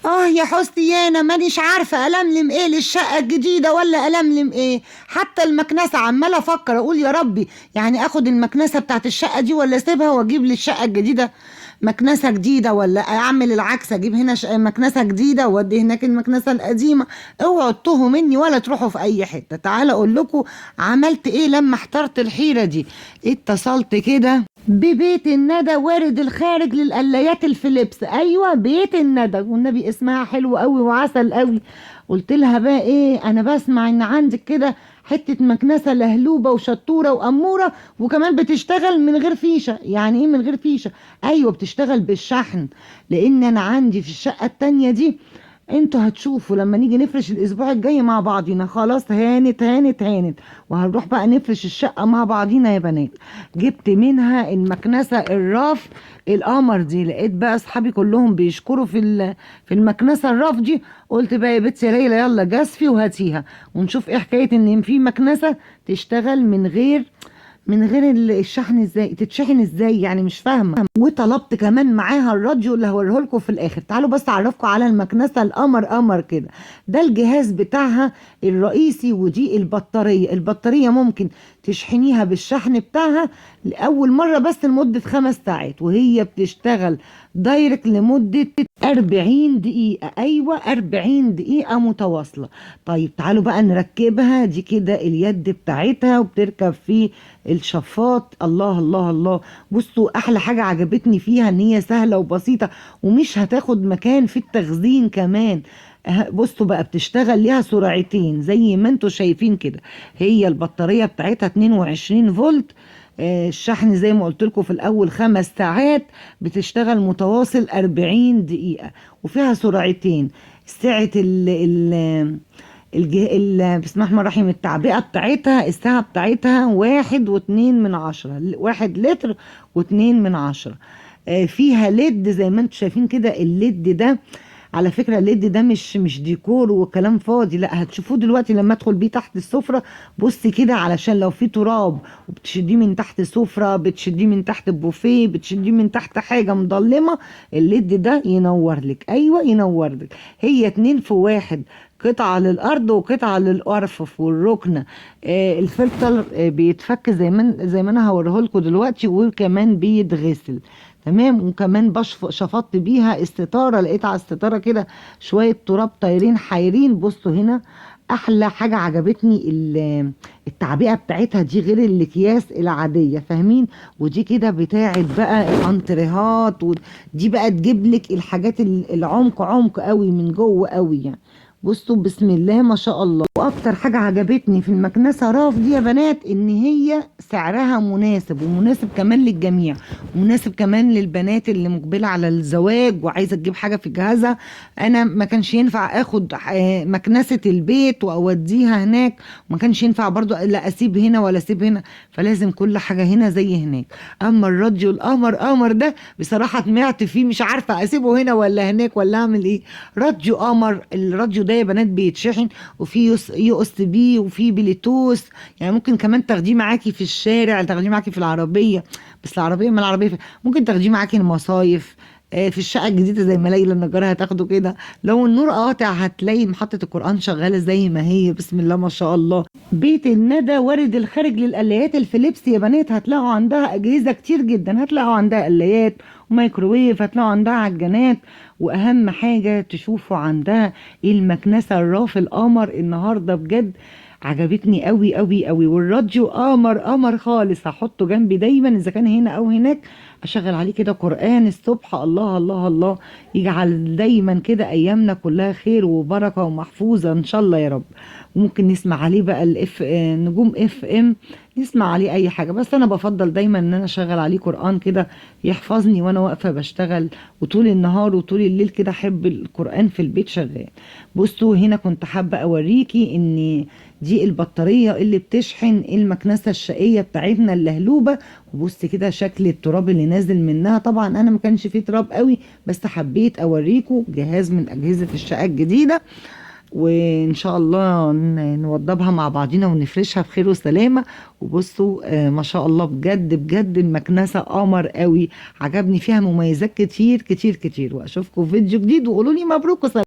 يا حسني، انا مانيش عارفه ألملم ايه للشقه الجديده ولا ألملم ايه. حتى المكنسه عماله افكر اقول يا ربي، يعني اخد المكنسه بتاعت الشقه دي ولا اسيبها واجيب للشقه الجديده مكنسه جديده، ولا اعمل العكس اجيب هنا مكنسه جديده وادي هناك المكنسه القديمه. اوعوا تتوهوا مني ولا تروحوا في اي حته. تعال اقول لكم عملت ايه لما احترت الحيره دي. اتصلت كده ببيت الندى وارد الخارج للقلايات الفليبس. ايوه بيت الندى، والنبي اسمها حلو قوي وعسل قوي. قلت لها بقى ايه، انا بسمع ان عندك كده حته مكنسه لهلوبه وشطوره واموره، وكمان بتشتغل من غير فيشه. يعني ايه من غير فيشه؟ ايوه بتشتغل بالشحن. لان انا عندي في الشقه التانيه دي، انتوا هتشوفوا لما نيجي نفرش الاسبوع الجاي مع بعضينا. خلاص هانت هانت هانت، وهنروح بقى نفرش الشقة مع بعضينا يا بنات. جبت منها المكنسة الراف القمر دي. لقيت بقى اصحابي كلهم بيشكروا في المكنسة الراف دي. قلت بقى يا بنتي يا ليلى يلا جازفي وهاتيها، ونشوف ايه حكاية ان في مكنسة تشتغل من غير الشحن. ازاي تتشحن؟ ازاي يعني؟ مش فاهمه. وطلبت كمان معاها الراديو اللي هوريه لكم في الاخر. تعالوا بس اعرفكم على المكنسه القمر قمر كده. ده الجهاز بتاعها الرئيسي، ودي البطاريه ممكن تشحنيها بالشحن بتاعها لاول مره بس لمده 5 ساعات، وهي بتشتغل دايركت لمده 40 دقيقه. ايوه 40 دقيقه متواصله. طيب تعالوا بقى نركبها. دي كده اليد بتاعتها، وبتركب فيه الشفاط. الله الله الله. بصوا احلى حاجة عجبتني فيها ان هي سهلة وبسيطة، ومش هتاخد مكان في التخزين كمان. بصوا بقى بتشتغل ليها سرعتين زي ما انتوا شايفين كده. هي البطارية بتاعتها 22 فولت. الشحن زي ما قلت لكم في الاول 5 ساعات، بتشتغل متواصل 40 دقيقة، وفيها سرعتين. سعة بسم الله الرحمن الرحيم التعبئة بتاعتها، الساعة بتاعتها 1.2 من 10، 1 لتر و2 من 10. فيها ليد زي ما انتم شايفين كده. الليد ده على فكرة، الليد ده مش ديكور وكلام فاضي، لا هتشوفوه دلوقتي لما ادخل بيه تحت السفرة. بصي كده، علشان لو في تراب وبتشديه من تحت سفرة، بتشديه من تحت البوفيه، بتشديه من تحت حاجة مظلمة، الليد ده ينور لك. ايوه ينور لك. هي 2 في 1، قطعة للأرض وقطعة للأرفف والركنة. الفلتر بيتفك زي ما أنا هوريه لكم دلوقتي، وكمان بيتغسل تمام. وكمان شفطت بيها الستارة. لقيت على الستارة كده شوية تراب طايرين حايرين. بصوا هنا احلى حاجة عجبتني التعبئة بتاعتها دي، غير الاكياس العادية، فاهمين؟ ودي كده بتاعت بقى الانتريهات، ودي بقى تجيب لك الحاجات العمق عمق قوي من جوه قوي يعني. بصوا بسم الله ما شاء الله. واكتر حاجة عجبتني في المكنسة راف دي يا بنات ان هي سعرها مناسب، ومناسب كمان للجميع، مناسب كمان للبنات اللي مقبلة على الزواج وعايزة تجيب حاجة في جهازها. انا ما كانش ينفع اخد مكنسة البيت واوديها هناك، وما كانش ينفع برضو لا اسيب هنا ولا اسيب هنا، فلازم كل حاجة هنا زي هناك. اما الراديو القمر قمر ده بصراحة طمعت فيه، مش عارفة اسيبه هنا ولا هناك ولا اعمل ايه. راديو قمر. الراديو ده يا بنات بيتشحن، وفي يو اس بي، وفي بلوتوث. يعني ممكن كمان تاخديه معاكي في الشارع، تاخديه معاكي في العربية. بس العربية ما العربية ممكن تاخديه معاكي المصايف. في الشقة الجديدة زي ما ليلى النجار هتاخده كده. لو النور قاطع هتلاقي محطة القرآن شغالة زي ما هي. بسم الله ما شاء الله. بيت الندى وارد الخارج للقلايات الفليبس يا بنات. هتلاقوا عندها أجهزة كتير جدا. هتلاقوا عندها قلايات وميكروويف، هتلاقوا عندها عجانات، وأهم حاجة تشوفوا عندها المكنسة الراف القمر. النهاردة بجد عجبتني قوي قوي قوي. والراديو قمر قمر خالص. هحطه جنبي دايما اذا كان هنا او هناك، اشغل عليه كده قرآن الصبح. الله الله الله. يجعل دايما كده ايامنا كلها خير وبركة ومحفوظة ان شاء الله يا رب. وممكن نسمع عليه بقى نجوم اف ام، نسمع عليه اي حاجة. بس انا بفضل دايما ان انا اشغل عليه قرآن كده يحفظني وانا واقفة بشتغل، وطول النهار وطول الليل كده احب القرآن في البيت شغال. بصوا هنا كنت حابة اوريكي ان دي البطارية اللي بتشحن المكنسة الشقية بتاعتنا اللهلوبة. وبص كده شكل التراب اللي نازل منها. طبعا انا ما كانش فيه تراب قوي، بس حبيت اوريكم جهاز من اجهزة الشقة الجديدة. وان شاء الله نوضبها مع بعضينا ونفرشها بخير وسلامة. وبصوا ما شاء الله، بجد بجد المكنسة قمر قوي، عجبني فيها مميزات كتير كتير كتير. واشوفكم في فيديو جديد، وقولوا لي مبروك وسلام.